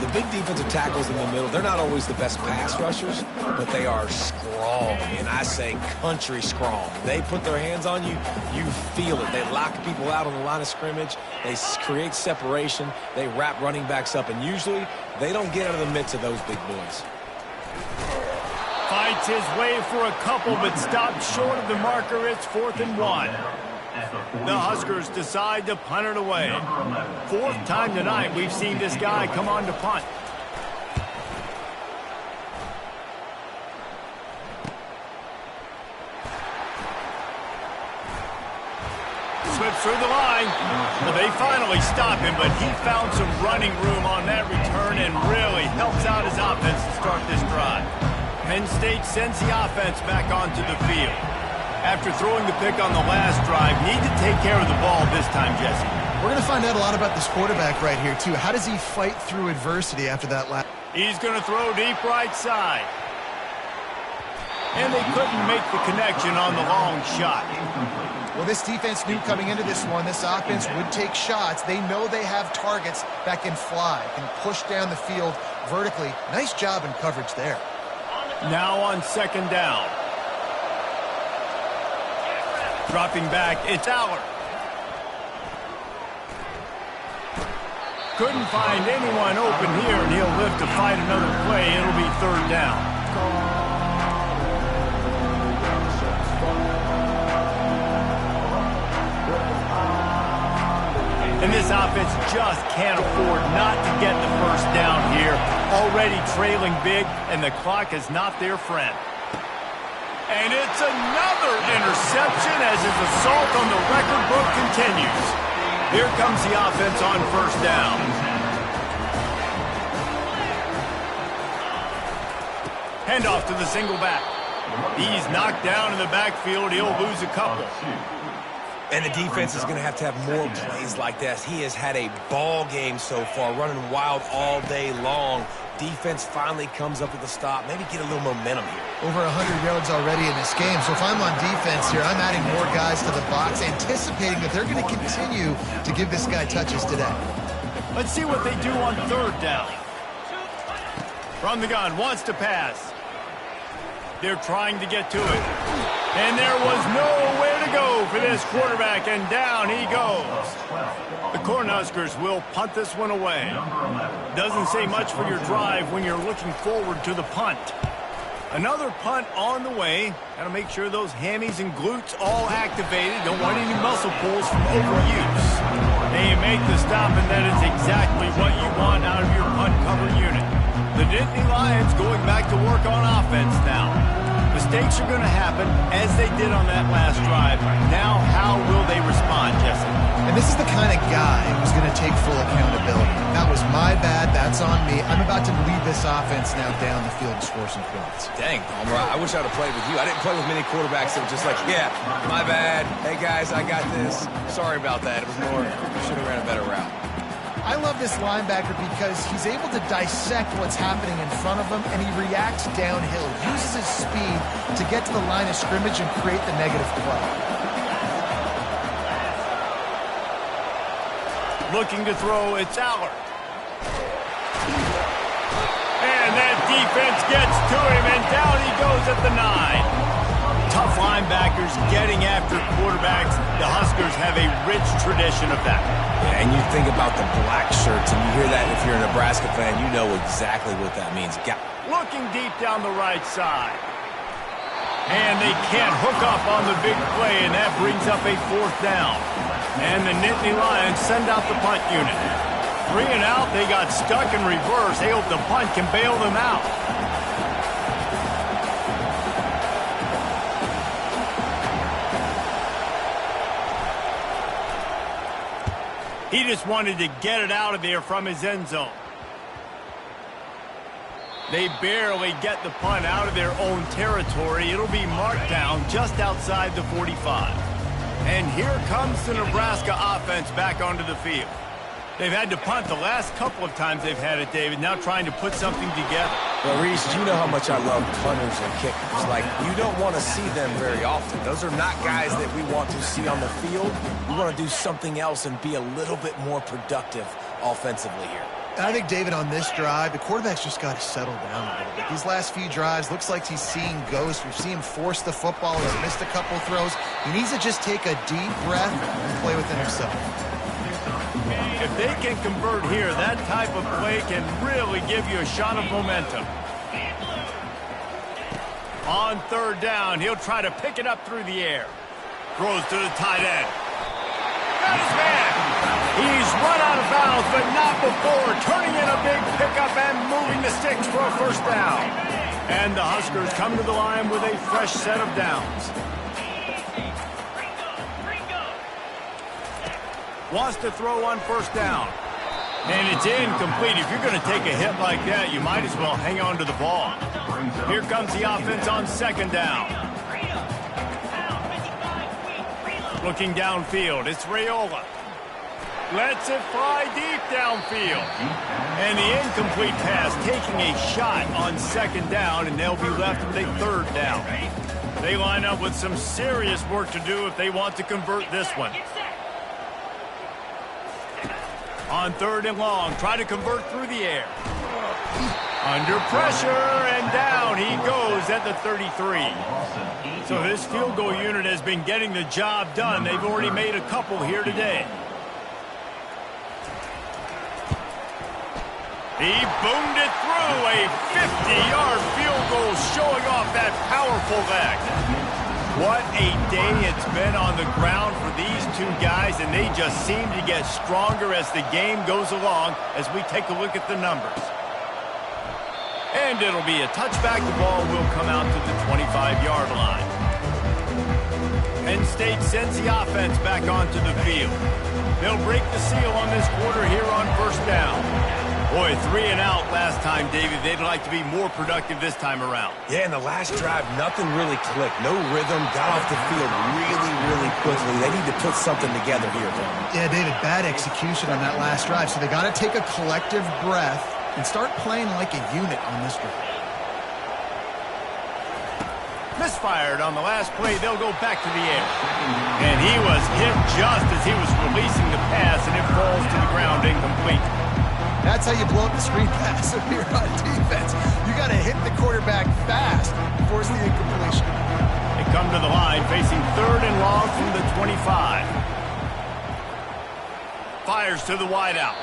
The big defensive tackles in the middle, they're not always the best pass rushers, but they are strong, and I say country strong. They put their hands on you, you feel it. They lock people out on the line of scrimmage. They create separation. They wrap running backs up, and usually they don't get out of the midst of those big boys. Fights his way for a couple, but stopped short of the marker. It's 4th and 1. The Huskers decide to punt it away. 4th time tonight we've seen this guy come on to punt. Slips through the line. Well, they finally stop him, but he found some running room on that return and really helps out his offense to start this drive. Penn State sends the offense back onto the field. After throwing the pick on the last drive, need to take care of the ball this time, Jesse. We're going to find out a lot about this quarterback right here, too. How does he fight through adversity after that last? He's going to throw deep right side. And they couldn't make the connection on the long shot. Well, this defense knew coming into this one, this offense would take shots. They know they have targets that can fly, can push down the field vertically. Nice job in coverage there. Now on second down. Dropping back, it's Aller. Couldn't find anyone open here, and he'll live to fight another play. It'll be third down. And this offense just can't afford not to get the first down here. Already trailing big, and the clock is not their friend. And it's another interception as his assault on the record book continues. Here comes the offense on first down. Handoff to the single back. He's knocked down in the backfield. He'll lose a couple. And the defense is going to have more plays like this. He has had a ball game so far, running wild all day long. Defense finally comes up with a stop. Maybe get a little momentum here. Over 100 yards already in this game. So if I'm on defense here, I'm adding more guys to the box, anticipating that they're going to continue to give this guy touches today. Let's see what they do on third down. From the gun, wants to pass. They're trying to get to it. And there was nowhere to go for this quarterback, and down he goes. The Cornhuskers will punt this one away. Doesn't say much for your drive when you're looking forward to the punt. Another punt on the way. Got to make sure those hammies and glutes all activated. Don't want any muscle pulls from overuse. They make the stop, and that is exactly what you want out of your punt cover unit. The Nittany Lions going back to work on offense now. Mistakes are going to happen, as they did on that last drive. Now, how will they respond, Jesse? And this is the kind of guy who's going to take full accountability. That was my bad. That's on me. I'm about to lead this offense now down the field and score some points. Dang, Palmer, I wish I would have played with you. I didn't play with many quarterbacks that were just like, yeah, my bad. Hey, guys, I got this. Sorry about that. It was more, should have ran a better route. I love this linebacker because he's able to dissect what's happening in front of him, and he reacts downhill, uses his speed to get to the line of scrimmage and create the negative play. Looking to throw, it's Aller. And that defense gets to him, and down he goes at the 9. Tough linebackers getting after quarterbacks. The Huskers have a rich tradition of that. Yeah, and you think about the black shirts, and you hear that if you're a Nebraska fan, you know exactly what that means. Looking deep down the right side. And they can't hook up on the big play, and that brings up a fourth down. And the Nittany Lions send out the punt unit. 3 and out, they got stuck in reverse. They hope the punt can bail them out. He just wanted to get it out of there from his end zone. They barely get the punt out of their own territory. It'll be marked down just outside the 45. And here comes the Nebraska offense back onto the field. They've had to punt the last couple of times they've had it, David, now trying to put something together. Well, Reese, you know how much I love punters and kickers. Like, you don't want to see them very often. Those are not guys that we want to see on the field. We want to do something else and be a little bit more productive offensively here. And I think, David, on this drive, the quarterback's just got to settle down a little bit. These last few drives, looks like he's seeing ghosts. We've seen him force the football. He's missed a couple throws. He needs to just take a deep breath and play within himself. If they can convert here, that type of play can really give you a shot of momentum. On third down, he'll try to pick it up through the air. Throws to the tight end. Got his man. He's run out of bounds, but not before. Turning in a big pickup and moving the sticks for a first down. And the Huskers come to the line with a fresh set of downs. Wants to throw on first down. And it's incomplete. If you're going to take a hit like that, you might as well hang on to the ball. Here comes the offense on second down. Looking downfield, it's Raiola. Lets it fly deep downfield. And the incomplete pass taking a shot on second down, and they'll be left with a third down. They line up with some serious work to do if they want to convert this one. On third and long, try to convert through the air. Under pressure, and down he goes at the 33. So this field goal unit has been getting the job done. They've already made a couple here today. He boomed it through, a 50-yard field goal showing off that powerful leg. What a day it's been on the ground for these two guys, and they just seem to get stronger as the game goes along as we take a look at the numbers. And it'll be a touchback. The ball will come out to the 25-yard line. Penn State sends the offense back onto the field. They'll break the seal on this quarter here on first down. Boy, 3 and out last time, David. They'd like to be more productive this time around. Yeah, in the last drive, nothing really clicked. No rhythm, got off the field really, really quickly. They need to put something together here. Yeah, David, bad execution on that last drive, so they got to take a collective breath and start playing like a unit on this drive. Misfired on the last play. They'll go back to the air. And he was hit just as he was releasing the pass, and it falls to the ground incomplete. That's how you blow up the screen pass if you're on defense. You got to hit the quarterback fast and force the incompletion. They come to the line facing 3rd and long from the 25. Fires to the wideout.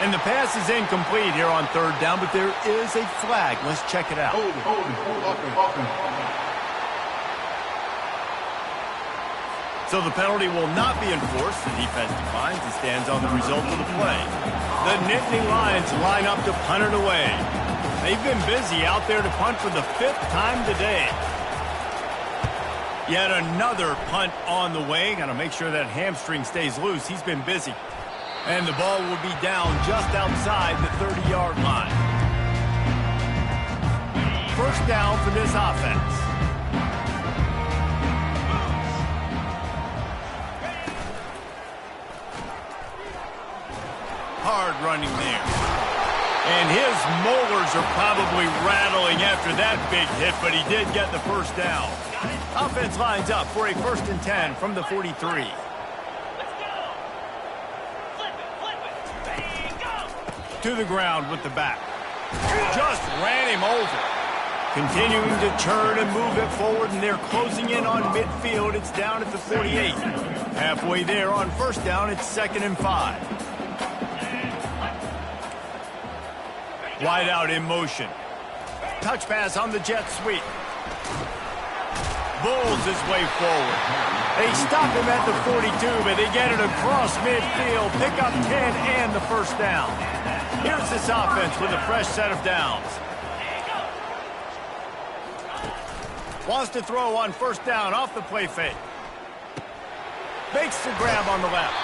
And the pass is incomplete here on 3rd down, but there is a flag. Let's check it out. So the penalty will not be enforced. The defense declines and stands on the result of the play. The Nittany Lions line up to punt it away. They've been busy out there to punt for the 5th time today. Yet another punt on the way. Got to make sure that hamstring stays loose. He's been busy. And the ball will be down just outside the 30-yard line. First down for this offense. Hard running there. And his molars are probably rattling after that big hit, but he did get the first down. Offense lines up for a 1st and 10 from the 43. To the ground with the back. Just ran him over. Continuing to turn and move it forward, and they're closing in on midfield. It's down at the 48. Halfway there on first down, it's 2nd and 5. Wide out in motion. Touch pass on the jet sweep. Bulls his way forward. They stop him at the 42, but they get it across midfield. Pick up 10 and the first down. Here's this offense with a fresh set of downs. Wants to throw on first down off the play fake. Makes the grab on the left.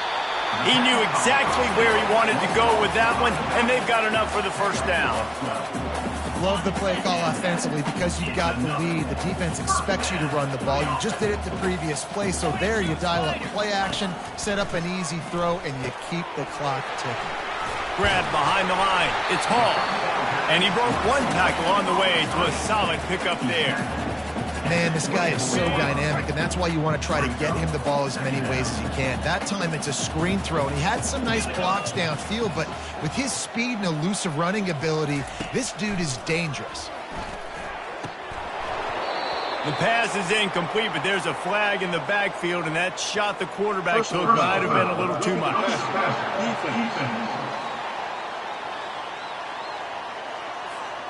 He knew exactly where he wanted to go with that one, and they've got enough for the first down. Love the play call offensively because you've got the lead. The defense expects you to run the ball. You just did it the previous play, so there you dial up play action, set up an easy throw, and you keep the clock ticking. Grab behind the line. It's Hall. And he broke one tackle on the way to a solid pickup there. Man, this guy is so dynamic, and that's why you want to try to get him the ball as many ways as you can. That time it's a screen throw, and he had some nice blocks downfield, but with his speed and elusive running ability, this dude is dangerous. The pass is incomplete, but there's a flag in the backfield, and that shot the quarterback took might have been a little too much.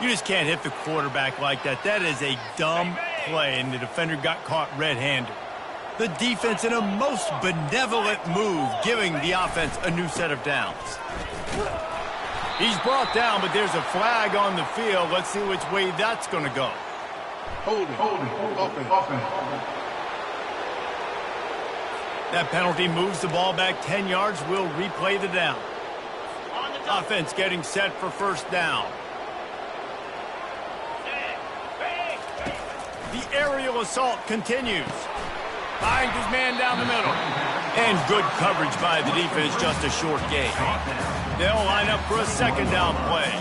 You just can't hit the quarterback like that. That is a dumb play, and the defender got caught red-handed. The defense in a most benevolent move, giving the offense a new set of downs. He's brought down, but there's a flag on the field. Let's see which way that's going to go. Hold it. That penalty moves the ball back 10 yards. We'll replay the down. Offense getting set for first down. The aerial assault continues. Finds his man down the middle. And good coverage by the defense, just a short gain. They'll line up for a second down play.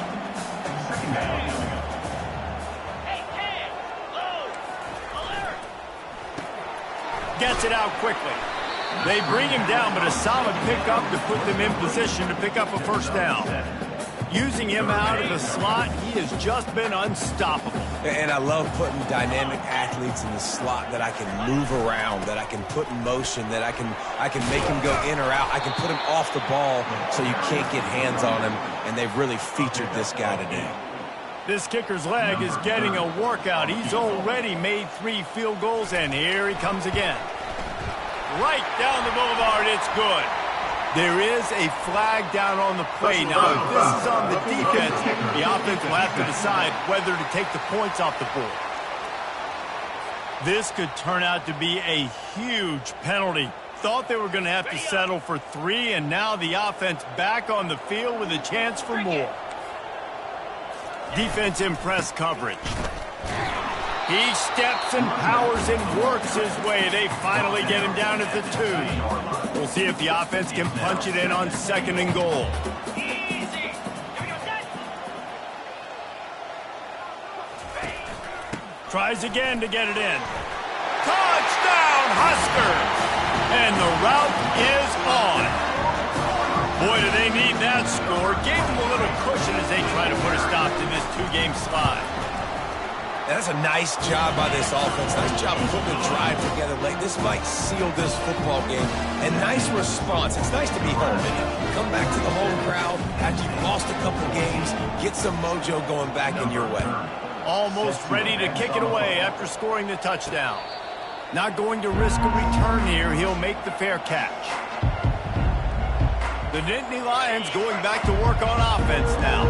Gets it out quickly. They bring him down, but a solid pickup to put them in position to pick up a first down. Using him out of the slot, he has just been unstoppable. And I love putting dynamic athletes in the slot that I can move around, that I can put in motion, that I can make him go in or out. I can put him off the ball so you can't get hands on him, and they've really featured this guy today. This kicker's leg is getting a workout. He's already made 3 field goals, and here he comes again. Right down the boulevard, it's good. There is a flag down on the play. Now, if this is on the defense, the offense will have to decide whether to take the points off the board. This could turn out to be a huge penalty. Thought they were going to have to settle for 3, and now the offense back on the field with a chance for more. Defense in press coverage. He steps and powers and works his way. They finally get him down at the 2. We'll see if the offense can punch it in on 2nd and goal. Tries again to get it in. Touchdown, Huskers! And the route is on. Boy, do they need that score. Gave them a little cushion as they try to put a stop to this 2-game slide. That's a nice job by this offense. Nice job of putting the drive together late. This might seal this football game. And nice response. It's nice to be home. And come back to the home crowd after you've lost a couple games. Get some mojo going back in your way. Almost ready to kick it away after scoring the touchdown. Not going to risk a return here. He'll make the fair catch. The Nittany Lions going back to work on offense now.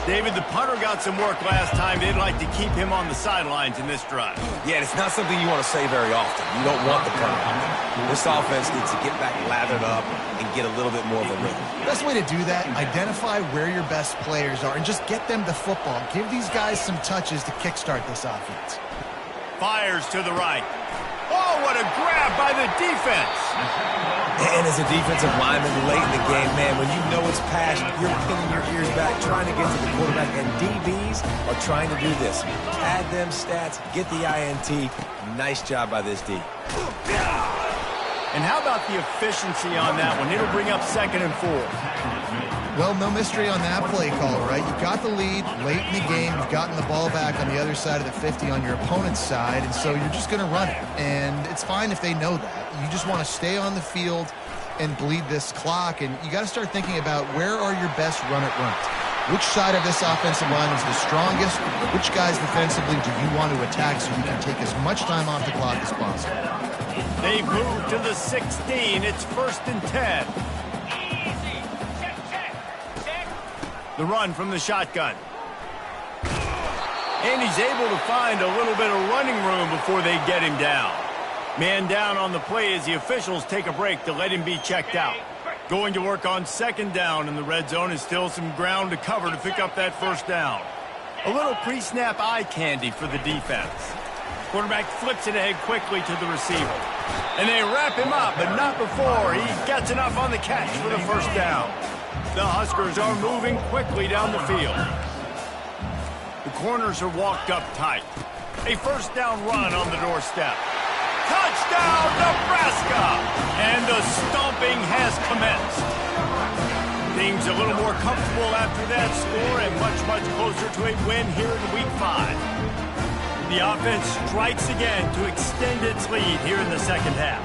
David, the punter got some work last time. They'd like to keep him on the sidelines in this drive. Yeah, it's not something you want to say very often. You don't want the punter out there. This offense needs to get back lathered up and get a little bit more of a rhythm. Best way to do that, identify where your best players are and just get them the football. Give these guys some touches to kickstart this offense. Fires to the right. Oh, what a grab by the defense. And as a defensive lineman late in the game, man, when you know it's past, you're pinning your ears back, trying to get to the quarterback, and DBs are trying to do this. Add them stats, get the INT. Nice job by this D. And how about the efficiency on that one? It'll bring up 2nd and 4. Well, no mystery on that play call, right? You've got the lead late in the game. You've gotten the ball back on the other side of the 50 on your opponent's side, and so you're just going to run it. And it's fine if they know that. You just want to stay on the field and bleed this clock, and you got to start thinking about where are your best run-it-runs. Which side of this offensive line is the strongest? Which guys defensively do you want to attack so you can take as much time off the clock as possible? They've moved to the 16. It's 1st and 10. The run from the shotgun. And he's able to find a little bit of running room before they get him down. Man down on the play as the officials take a break to let him be checked out. Going to work on 2nd down in the red zone is still some ground to cover to pick up that 1st down. A little pre-snap eye candy for the defense. Quarterback flips it ahead quickly to the receiver. And they wrap him up, but not before he gets enough on the catch for the 1st down. The Huskers are moving quickly down the field. The corners are walked up tight. A 1st down run on the doorstep. Touchdown, Nebraska! And the stomping has commenced. Things a little more comfortable after that score and much, much closer to a win here in Week 5. The offense strikes again to extend its lead here in the 2nd half.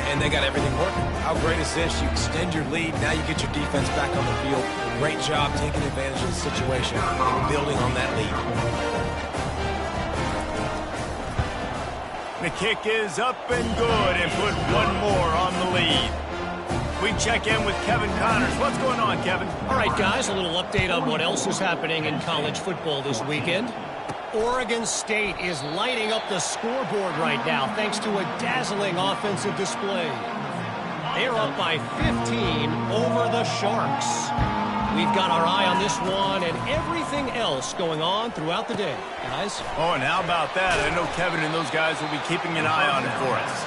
And they got everything working. How great is this? You extend your lead. Now you get your defense back on the field. Great job taking advantage of the situation and building on that lead. The kick is up and good and put one more on the lead. We check in with Kevin Connors. What's going on, Kevin? All right, guys, a little update on what else is happening in college football this weekend. Oregon State is lighting up the scoreboard right now thanks to a dazzling offensive display. They're up by 15 over the Sharks. We've got our eye on this one and everything else going on throughout the day, guys. Oh, and how about that? I know Kevin and those guys will be keeping an eye on it for us.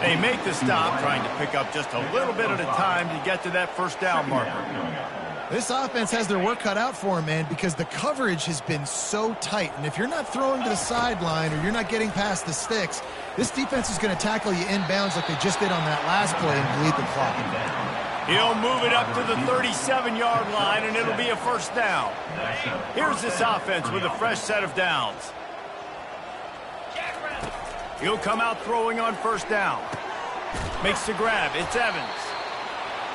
They make the stop, trying to pick up just a little bit at a time to get to that 1st down marker. This offense has their work cut out for them, man, because the coverage has been so tight. And if you're not throwing to the sideline or you're not getting past the sticks, this defense is going to tackle you inbounds like they just did on that last play and bleed the clock. He'll move it up to the 37-yard line, and it'll be a first down. Here's this offense with a fresh set of downs. He'll come out throwing on first down. Makes the grab. It's Evans.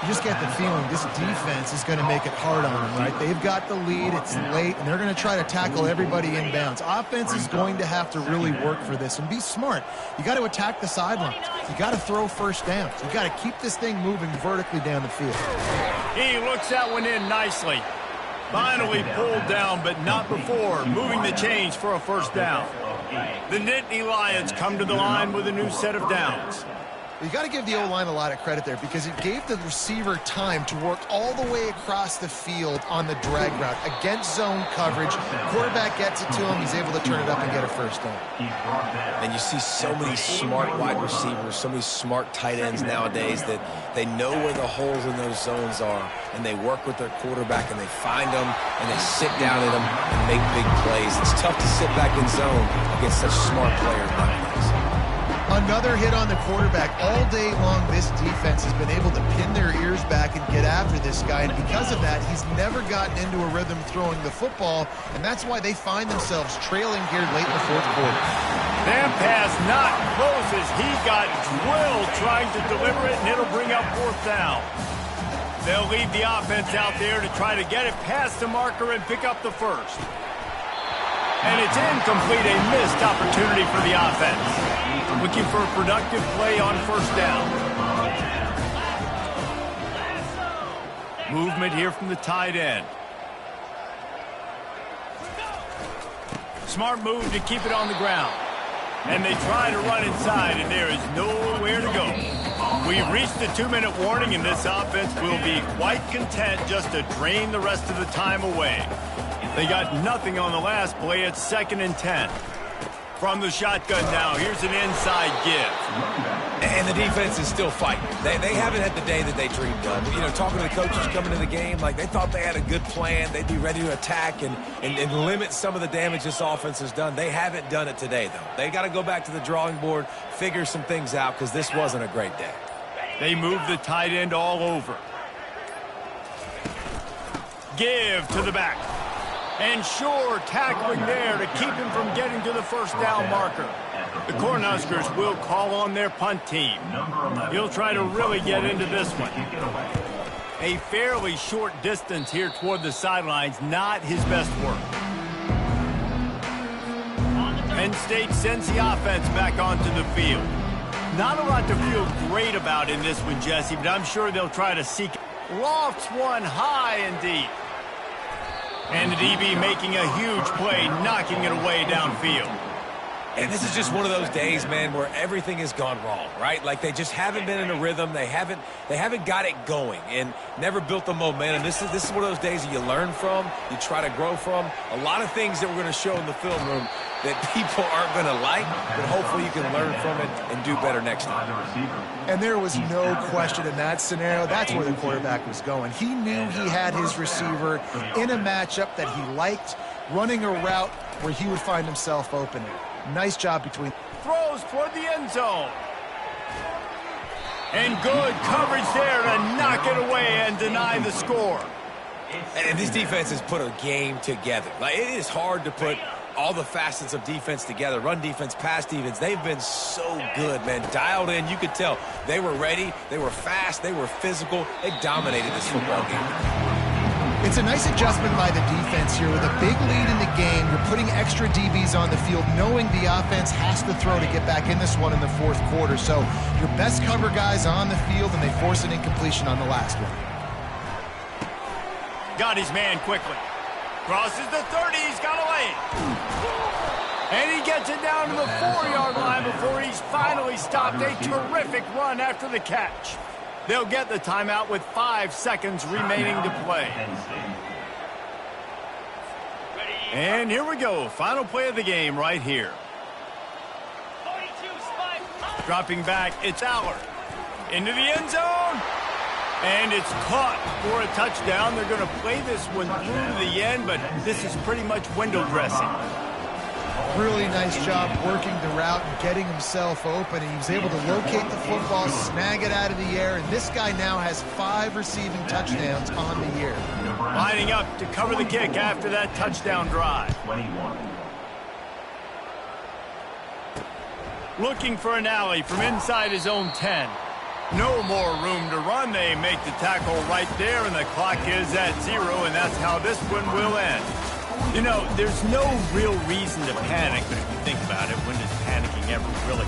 You just get the feeling this defense is going to make it hard on them, right? They've got the lead, it's late, and they're going to try to tackle everybody inbounds. Offense is going to have to really work for this and be smart. You got to attack the sidelines. You got to throw first downs. You got to keep this thing moving vertically down the field. He looks that one in nicely. Finally pulled down, but not before moving the chains for a first down. The Nittany Lions come to the line with a new set of downs. You got to give the O-line a lot of credit there because it gave the receiver time to work all the way across the field on the drag route against zone coverage. Quarterback gets it to him. He's able to turn it up and get a first down. And you see so many smart wide receivers, so many smart tight ends nowadays that they know where the holes in those zones are, and they work with their quarterback, and they find them, and they sit down in them and make big plays. It's tough to sit back in zone against such smart players nowadays. Another hit on the quarterback. All day long, this defense has been able to pin their ears back and get after this guy, and because of that, he's never gotten into a rhythm throwing the football, and that's why they find themselves trailing here late in the fourth quarter. That pass not close as he got drilled trying to deliver it, and it'll bring up fourth down. They'll leave the offense out there to try to get it past the marker and pick up the first. And it's incomplete, a missed opportunity for the offense. Looking for a productive play on first down. Movement here from the tight end. Smart move to keep it on the ground. And they try to run inside, and there is nowhere to go. We've reached the 2-minute warning, and this offense will be quite content just to drain the rest of the time away. They got nothing on the last play. It's 2nd and 10. From the shotgun now, here's an inside give. And the defense is still fighting. They haven't had the day that they dreamed of. You know, talking to the coaches coming to the game, like they thought they had a good plan. They'd be ready to attack and limit some of the damage this offense has done. They haven't done it today, though. They got to go back to the drawing board, figure some things out, because this wasn't a great day. They move the tight end all over. Give to the back. And sure, tackling there to keep him from getting to the first down marker. The Cornhuskers will call on their punt team. He'll try to really get into this one. A fairly short distance here toward the sidelines, not his best work. Penn State sends the offense back onto the field. Not a lot to feel great about in this one, Jesse, but I'm sure they'll try to seek it. Lofts one high and deep. And the DB making a huge play, knocking it away downfield. And this is just one of those days, man, where everything has gone wrong, right? Like they just haven't been in a rhythm. They haven't got it going and never built the momentum. This is one of those days that you learn from, you try to grow from. A lot of things that we're going to show in the film room that people aren't going to like, but hopefully you can learn from it and do better next time. And there was no question in that scenario. That's where the quarterback was going. He knew he had his receiver in a matchup that he liked, running a route where he would find himself open. Nice job between. Throws toward the end zone. And good coverage there to knock it away and deny the score. And this defense has put a game together. Like, it is hard to put all the facets of defense together. Run defense, pass defense. They've been so good, man. Dialed in. You could tell they were ready. They were fast. They were physical. They dominated this football game. It's a nice adjustment by the defense here. With a big lead in the game, you're putting extra DBs on the field, knowing the offense has to throw to get back in this one in the fourth quarter. So your best cover guys on the field, and they force an incompletion on the last one. Got his man quickly. Crosses the 30. He's got a lane. And he gets it down to the 4-yard line before he's finally stopped. A terrific run after the catch. They'll get the timeout with 5 seconds remaining to play. And here we go. Final play of the game right here. Dropping back, it's Allard. Into the end zone. And it's caught for a touchdown. They're going to play this one through to the end, but this is pretty much window dressing. really nice job working the route and getting himself open. And he was able to locate the football, snag it out of the air, and this guy now has 5 receiving touchdowns on the year. Lining up to cover the kick after that touchdown drive. 21. Looking for an alley from inside his own 10. No more room to run. They make the tackle right there, and the clock is at 0, and that's how this one will end. You know, there's no real reason to panic, but if you think about it, when does panicking ever really